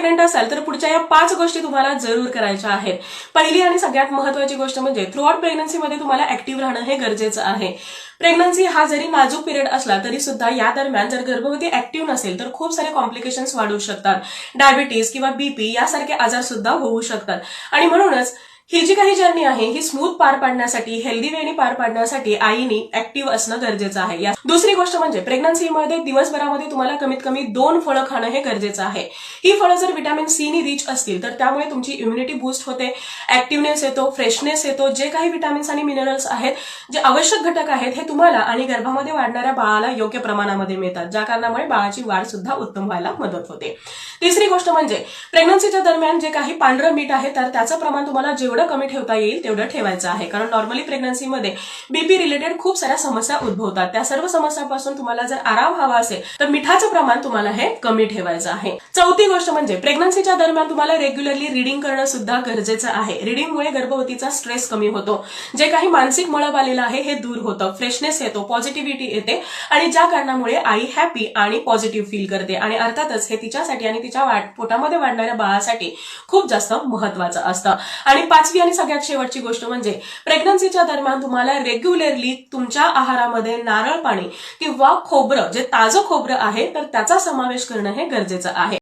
Pregnant असाल तर पुढच्या या 5 गोष्टी तुम्हाला जरूर करायच्या आहेत. पहिली आणि सगळ्यात महत्त्वाची गोष्ट म्हणजे थ्रू आउट प्रेग्नन्सीमध्ये तुम्हाला ऍक्टिव्ह राहणं हे गरजेचं आहे. प्रेग्नन्सी हा जरी नाजूक पिरियड असला तरी सुद्धा या दरम्यान जर गर्भवती ऍक्टिव्ह नसेल तर खूप सारे कॉम्प्लिकेशन्स वाढू शकतात. डायबिटीज किंवा बीपी यासारखे आजार सुद्धा होऊ शकतात. आणि म्हणूनच ही जी काही जर्नी आहे ही स्मूथ पार पाडण्यासाठी, हेल्दी वेने पार पाडण्यासाठी आईने ऍक्टिव्ह असणं गरजेचं आहे. दुसरी गोष्ट म्हणजे प्रेग्नन्सीमध्ये दिवसभरामध्ये तुम्हाला कमीत कमी 2 फळं खाणं हे गरजेचं आहे. ही फळं जर व्हिटॅमिन सी नी रिच असतील तर त्यामुळे तुमची इम्युनिटी बूस्ट होते, ऍक्टिव्हनेस येतो, फ्रेशनेस येतो. जे काही व्हिटॅमिन्स आणि मिनरल्स आहेत, जे आवश्यक घटक आहेत, हे तुम्हाला आणि गर्भामध्ये वाढणाऱ्या बाळाला योग्य प्रमाणामध्ये मिळतात, ज्या कारणामुळे बाळाची वाढ सुद्धा उत्तम व्हायला मदत होते. तिसरी गोष्ट म्हणजे प्रेग्नन्सीच्या दरम्यान जे काही पांढरं मीठ आहे तर त्याचं प्रमाण तुम्हाला जेवढं कमी ठेवता येईल तेवढं ठेवायचं आहे. कारण नॉर्मली प्रेग्नन्सीमध्ये बीपी रिलेटेड खूप साऱ्या समस्या उद्भवतात. त्या सर्व समस्यांपासून तुम्हाला जर आराम हवा असेल तर मिठाचं प्रमाण तुम्हाला हे कमी ठेवायचं आहे. चौथी गोष्ट म्हणजे प्रेग्नन्सीच्या दरम्यान तुम्हाला रेग्युलरली रिडिंग करणं सुद्धा गरजेचं आहे. रिडिंगमुळे गर्भवतीचा स्ट्रेस कमी होतो, जे काही मानसिक मळब आलेलं आहे हे दूर होतं, फ्रेशनेस येतो, पॉझिटिव्हिटी येते आणि ज्या कारणामुळे आई हॅपी आणि पॉझिटिव्ह फील करते. आणि अर्थातच हे तिच्यासाठी आणि तिच्या पोटामध्ये वाढणाऱ्या बाळासाठी खूप जास्त महत्वाचं असतं. आणि पाचवी आणि सगळ्यात शेवटची गोष्ट म्हणजे प्रेग्नन्सीच्या दरम्यान तुम्हाला रेग्युलरली तुमच्या आहारामध्ये नारळ पाणी किंवा खोबरं, जे ताजं खोबरं आहे तर त्याचा समावेश करणं हे गरजेचं आहे.